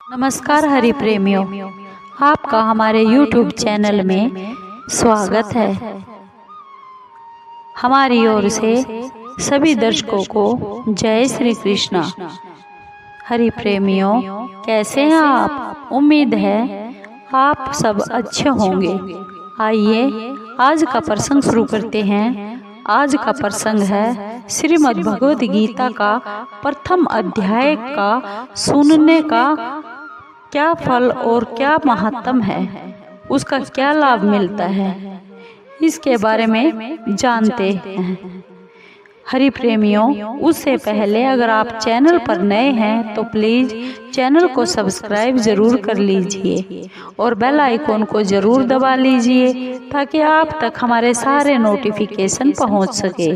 नमस्कार हरि प्रेमियों, आपका हमारे YouTube चैनल में स्वागत है। हमारी ओर से सभी दर्शकों को जय श्री कृष्णा। हरि प्रेमियों, कैसे हैं आप? उम्मीद है आप सब अच्छे होंगे। आइए आज का प्रसंग शुरू करते हैं। आज का प्रसंग है श्रीमद् भगवद गीता का प्रथम अध्याय का सुनने का क्या फल और क्या महत्व है, उसका क्या लाभ मिलता है, इसके बारे में जानते हैं। हरि प्रेमियों, उससे पहले अगर आप चैनल पर नए हैं तो प्लीज़ चैनल को सब्सक्राइब ज़रूर कर लीजिए और बेल आइकॉन को ज़रूर दबा लीजिए ताकि आप तक हमारे सारे नोटिफिकेशन पहुंच सके।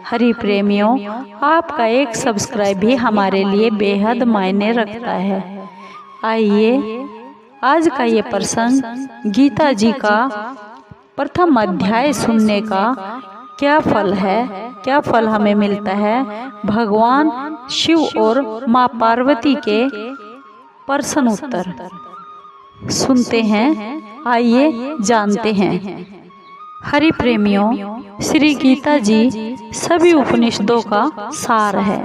हरि प्रेमियों, आपका एक सब्सक्राइब भी हमारे लिए बेहद मायने रखता है। आइए आज का ये प्रसंग गीता जी का प्रथम अध्याय सुनने का क्या फल है, क्या फल हमें मिलता है, भगवान शिव और माँ पार्वती के प्रश्न उत्तर सुनते हैं। आइए जानते हैं। हरि प्रेमियों, श्री गीता जी सभी उपनिषदों का सार है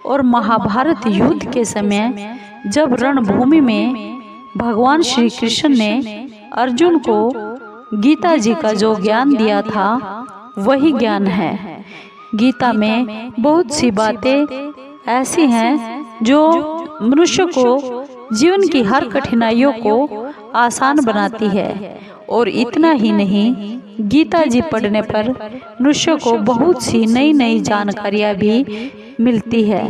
और महाभारत युद्ध के समय जब रणभूमि में भगवान श्री कृष्ण ने अर्जुन को गीता जी का जो ज्ञान दिया था वही ज्ञान है। गीता में बहुत सी बातें ऐसी हैं जो मनुष्य को जीवन की हर कठिनाइयों को आसान बनाती है। और इतना ही नहीं, गीता जी पढ़ने पर मनुष्य को बहुत सी नई नई जानकारियाँ भी मिलती है।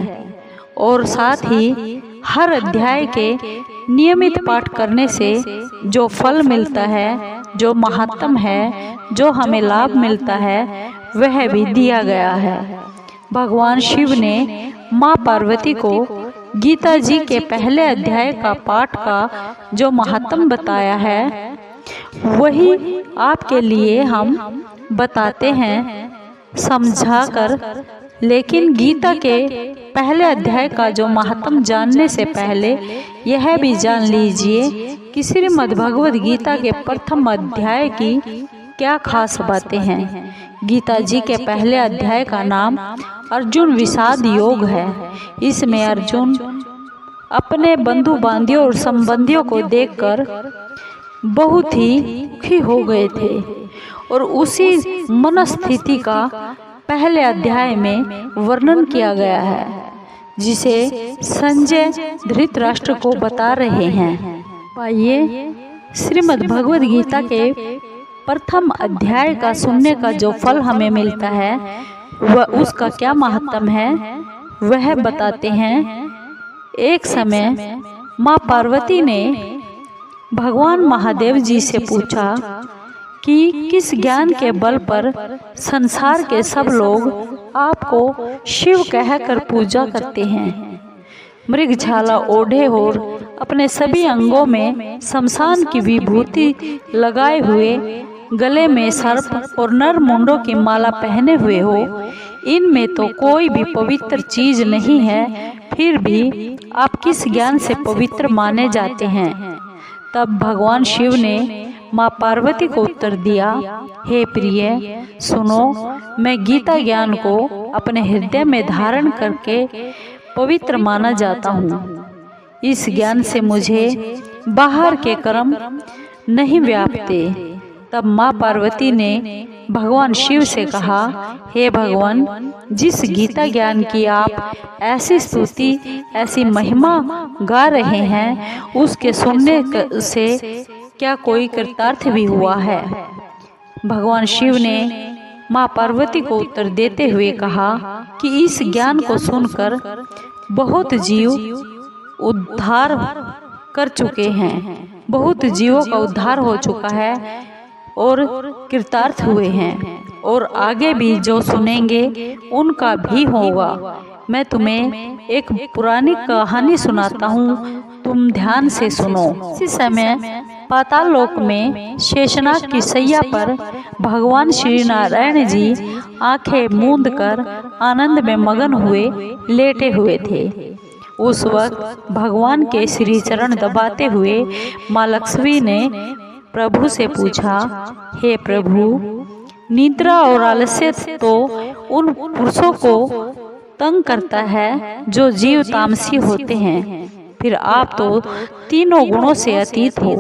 और साथ ही हर अध्याय के नियमित पाठ करने से जो फल मिलता है, जो महत्व है, जो हमें लाभ मिलता है, वह भी दिया गया है। भगवान शिव ने माँ पार्वती को गीता जी के पहले अध्याय का पाठ का जो महत्व बताया है वही आपके लिए हम बताते हैं समझाकर। लेकिन गीता के पहले अध्याय का जो महत्व जानने से पहले यह भी जान लीजिए कि श्रीमद् भगवद गीता के प्रथम अध्याय की क्या खास बातें हैं। गीता जी के पहले अध्याय का नाम अर्जुन विषाद योग है। इसमें अर्जुन अपने बंधु बांधियों और संबंधियों को देखकर बहुत ही दुखी हो गए थे और उसी मनस्थिति का पहले अध्याय में वर्णन किया गया है, जिसे संजय धृतराष्ट्र को बता रहे हैं। आइए श्रीमद् भगवद गीता के प्रथम अध्याय का सुनने का जो फल हमें मिलता है वह उसका क्या महत्व है वह बताते हैं। एक समय माँ पार्वती ने भगवान महादेव जी से पूछा कि किस ज्ञान के बल पर संसार के सब लोग आपको शिव कहकर पूजा करते हैं। मृगछाला ओढ़े और अपने सभी अंगों में शमशान की विभूति लगाए हुए, गले में सर्प और नर मुंडों की माला पहने हुए हो, इनमें तो कोई भी पवित्र चीज नहीं है, फिर भी आप किस ज्ञान से पवित्र माने जाते हैं? तब भगवान शिव ने माँ पार्वती को उत्तर दिया, हे प्रिय सुनो, मैं गीता ज्ञान को अपने हृदय में धारण करके पवित्र माना जाता हूँ। इस ज्ञान से मुझे बाहर के कर्म नहीं व्यापते। तब माँ पार्वती ने भगवान शिव से कहा, हे भगवान, जिस गीता ज्ञान की आप ऐसी स्तुति, ऐसी महिमा गा रहे हैं, उसके सुनने से क्या कोई कृतार्थ भी हुआ है? भगवान शिव ने माँ पार्वती को उत्तर देते हुए कहा कि इस ज्ञान को सुनकर बहुत जीव उद्धार कर चुके हैं, बहुत जीवों का उद्धार हो चुका है और कृतार्थ हुए हैं, और आगे भी जो सुनेंगे उनका भी होगा। मैं तुम्हें एक पुरानी कहानी सुनाता हूँ, तुम ध्यान से सुनो। इसी समय पाताल लोक में शेषनाग की सैया पर भगवान श्री नारायण जी आंखें मूंद कर आनंद में मगन हुए लेटे हुए थे। उस वक्त भगवान के श्री चरण दबाते हुए माँ लक्ष्मी ने प्रभु से पूछा, हे प्रभु, निद्रा और आलस्य तो उन पुरुषों को तंग करता है जो जीव तामसी होते हैं, फिर आप तो तीनों गुणों से अतीत हो।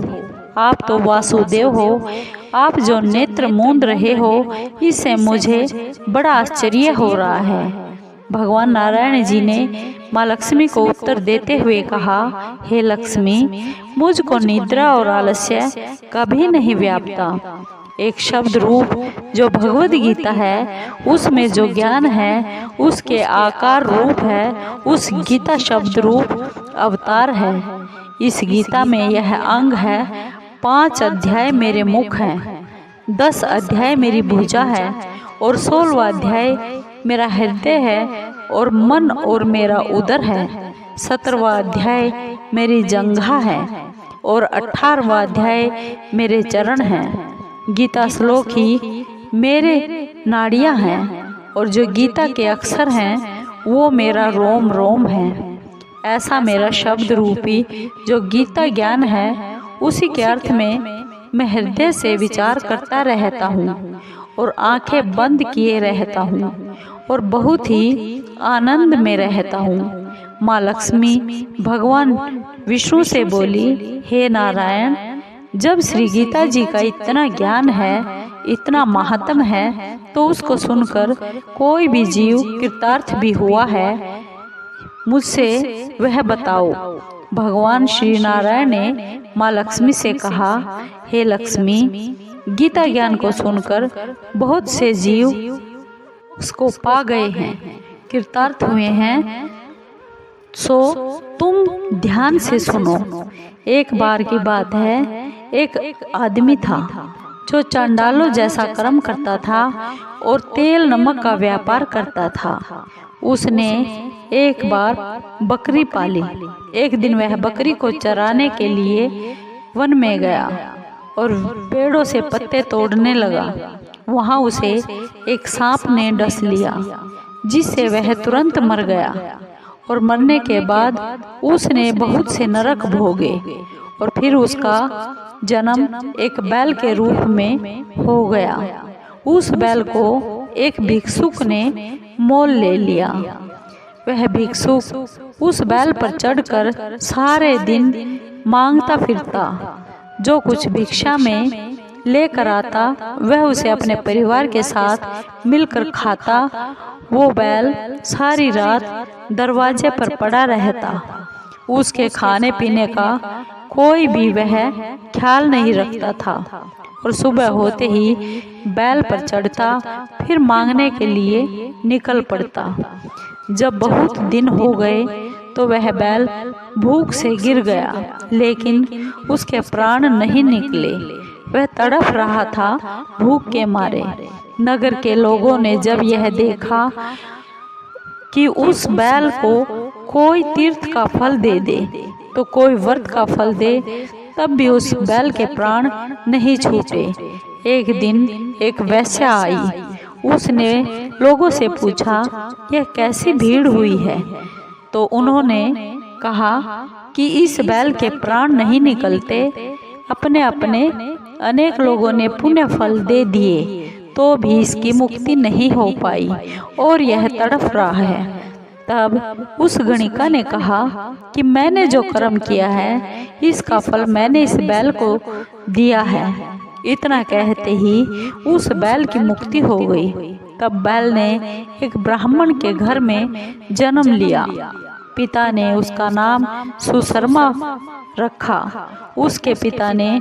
आप तो वासुदेव हो। आप जो नेत्र मूंद रहे हो, इससे मुझे बड़ा आश्चर्य हो रहा है। भगवान नारायण जी ने माँ लक्ष्मी को उत्तर देते हुए कहा, हे लक्ष्मी, मुझको निद्रा और आलस्य कभी नहीं व्यापता। एक शब्द रूप जो भगवद गीता है, उसमें जो ज्ञान है उसके आकार रूप है, उस गीता शब्द रूप अवतार है। इस गीता में यह अंग है। 5 अध्याय मेरे मुख हैं, 10 अध्याय मेरी भुजा है और 16वां अध्याय मेरा हृदय है और मन और मेरा उदर है। 17वां अध्याय मेरी जंघा है और 18वां अध्याय मेरे चरण हैं। गीता श्लोक ही मेरे नाड़ियां हैं और जो गीता के अक्षर हैं वो मेरा रोम रोम है। ऐसा मेरा शब्द रूपी जो गीता ज्ञान है, उसी के अर्थ में मैं हृदय से विचार करता रहता हूँ और आंखें बंद किए रहता हूँ और बहुत ही आनंद में रहता हूँ। माँ लक्ष्मी भगवान विष्णु से बोली, हे नारायण, जब श्री गीता जी का इतना ज्ञान है, इतना महात्म है, तो उसको सुनकर कोई भी जीव कृतार्थ भी हुआ है, मुझसे वह बताओ। भगवान श्री नारायण ने माँ लक्ष्मी से कहा, हे लक्ष्मी, गीता ज्ञान को सुनकर बहुत से जीव उसको पा गए हैं, कृतार्थ हुए हैं, सो तुम ध्यान से सुनो। एक बार की बात है, एक आदमी था जो चांडालों जैसा कर्म करता था और तेल नमक का व्यापार करता था। उसने एक बार बकरी पाली। एक दिन वह बकरी को चराने के लिए वन में गया और पेड़ों से पत्ते तोड़ने लगा। वहां उसे एक सांप ने डस लिया, जिससे वह तुरंत मर गया और मरने के बाद उसने बहुत से नरक भोगे और फिर उसका जन्म एक बैल के रूप में हो गया। उस बैल को एक भिक्षुक ने मोल ले लिया। वह भिक्षुक उस बैल पर चढ़कर सारे दिन मांगता फिरता। जो कुछ भिक्षा में लेकर आता वह उसे अपने परिवार के साथ मिलकर खाता। वो बैल सारी रात दरवाजे पर पड़ा रहता। उसके खाने पीने का कोई भी वह ख्याल नहीं रखता था और सुबह होते ही बैल पर चढ़ता, फिर मांगने के लिए निकल पड़ता। जब बहुत दिन हो गए तो वह बैल भूख से गिर गया, लेकिन उसके प्राण नहीं निकले। वह तड़प रहा था भूख के मारे। नगर के लोगों ने जब यह देखा कि उस बैल को कोई तीर्थ का फल दे दे तो कोई व्रत का फल दे, तब भी उस बैल के प्राण नहीं छूटे। एक दिन एक वेश्या आई। उसने लोगों से पूछा, यह कैसी भीड़ हुई है? तो उन्होंने कहा कि इस बैल के प्राण नहीं निकलते। अपने अपने अनेक लोगों ने पुण्य फल दे दिए तो भी इसकी मुक्ति नहीं हो पाई और यह तड़प रहा है। तब उस गणिका ने कहा कि मैंने जो कर्म किया है इसका फल मैंने इस बैल को दिया है। इतना कहते ही उस बैल की मुक्ति हो गई। तब बैल ने एक ब्राह्मण के घर में जन्म लिया। पिता ने उसका नाम सुशर्मा रखा। उसके पिता ने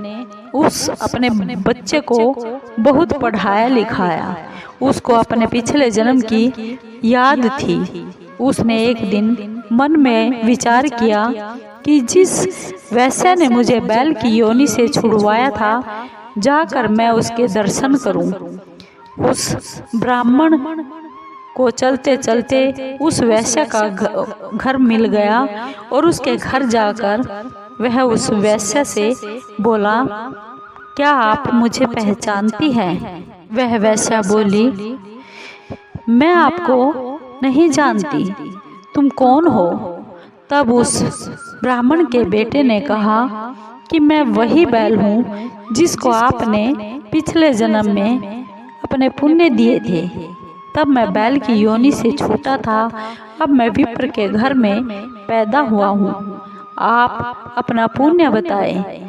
उस अपने बच्चे को बहुत पढ़ाया लिखाया। उसको अपने पिछले जन्म की याद थी। उसने एक दिन मन में विचार किया कि जिस वैश्या ने मुझे बैल की योनि से छुड़वाया था, जाकर मैं उसके दर्शन करूं। उस ब्राह्मण को चलते चलते उस वैश्या का घर मिल गया और उसके घर जाकर वह उस वैश्या से बोला, क्या आप मुझे पहचानती हैं? वह वैश्या बोली, मैं आपको नहीं जानती, तुम कौन हो? तब उस ब्राह्मण के बेटे ने कहा कि मैं वही बैल हूँ जिसको आपने पिछले जन्म में अपने पुण्य दिए थे। तब मैं बैल की योनि से छूटा था, अब मैं विप्र के घर में पैदा हुआ हूँ। आप अपना पुण्य बताएं।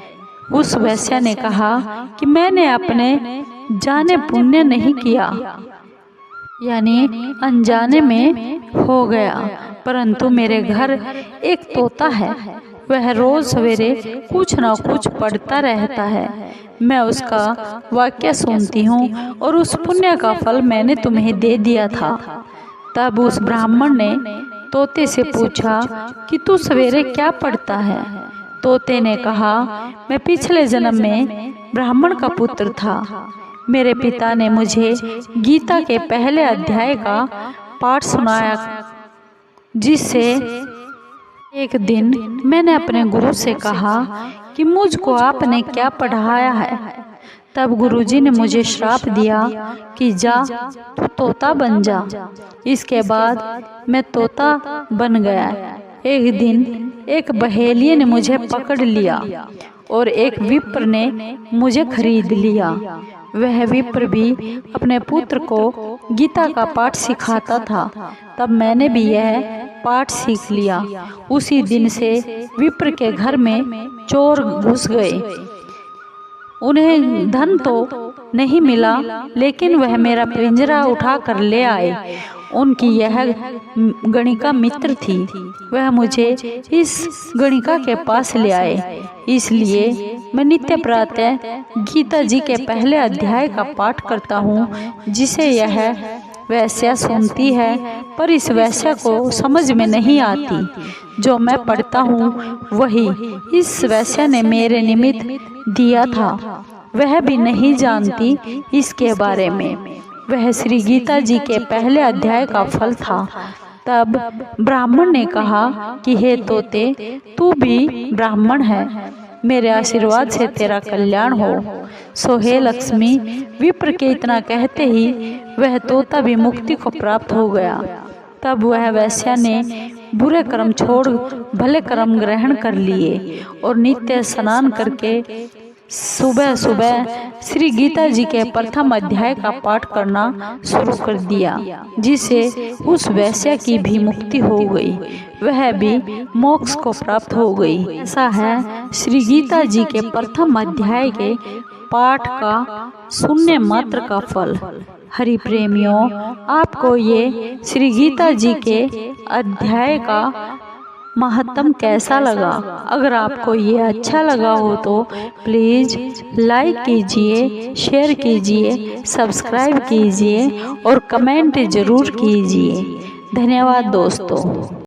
उस वैश्या ने कहा कि मैंने अपने जाने पुण्य नहीं किया, यानी अनजाने में हो गया, परंतु मेरे घर एक तोता है, वह रोज सवेरे कुछ न कुछ पढ़ता रहता है। मैं उसका वाक्य सुनती हूँ और उस पुण्य का फल मैंने तुम्हें दे दिया था। तब उस ब्राह्मण ने तोते से पूछा कि तू सवेरे क्या पढ़ता है? तोते ने कहा, मैं पिछले जन्म में ब्राह्मण का पुत्र था। मेरे पिता ने मुझे गीता के पहले अध्याय का पाठ सुनाया, जिससे एक दिन मैंने अपने गुरु से कहा कि मुझको आपने क्या पढ़ाया है। तब गुरुजी ने मुझे श्राप दिया कि जा तू तोता बन जा। इसके बाद मैं तोता बन गया। एक दिन एक बहेलिये ने मुझे पकड़ लिया और एक विप्र ने मुझे खरीद लिया। वह विप्र भी अपने पुत्र को गीता का पाठ सिखाता था। तब मैंने भी यह पाठ सीख लिया। उसी दिन से विप्र के घर में चोर घुस गए। उन्हें धन तो नहीं मिला, लेकिन वह मेरा पिंजरा उठा कर ले आए। उनकी यह गणिका मित्र थी। वह मुझे इस गणिका के पास ले आए। इसलिए मैं नित्य प्रातः गीता जी के पहले अध्याय का पाठ करता हूँ, जिसे यह वैश्या सुनती है, पर इस वैश्या को समझ में नहीं आती। जो मैं पढ़ता हूँ वही इस वैश्या ने मेरे निमित्त दिया था। वह भी नहीं जानती इसके बारे में। वह श्री गीता जी के पहले अध्याय का फल था। तब ब्राह्मण ने कहा कि हे तोते, तू भी ब्राह्मण है, मेरे आशीर्वाद से तेरा कल्याण हो। सो हे लक्ष्मी। विप्र के इतना कहते ही वह तोता भी मुक्ति को प्राप्त हो गया। तब वह वैश्या ने बुरे कर्म छोड़ भले कर्म ग्रहण कर लिए और नित्य स्नान करके सुबह सुबह श्री गीता जी के प्रथम अध्याय का पाठ करना शुरू कर दिया, जिससे उस वैश्या की भी मुक्ति हो गई, वह भी मोक्ष को प्राप्त हो गई। ऐसा है श्री गीता जी के प्रथम अध्याय के पाठ का शून्य मात्र का फल। हरि प्रेमियों, आपको ये श्री गीता जी के अध्याय का महत्व कैसा लगा? अगर आपको ये अच्छा लगा हो तो प्लीज़ लाइक कीजिए, शेयर कीजिए, सब्सक्राइब कीजिए और कमेंट ज़रूर कीजिए। धन्यवाद दोस्तों।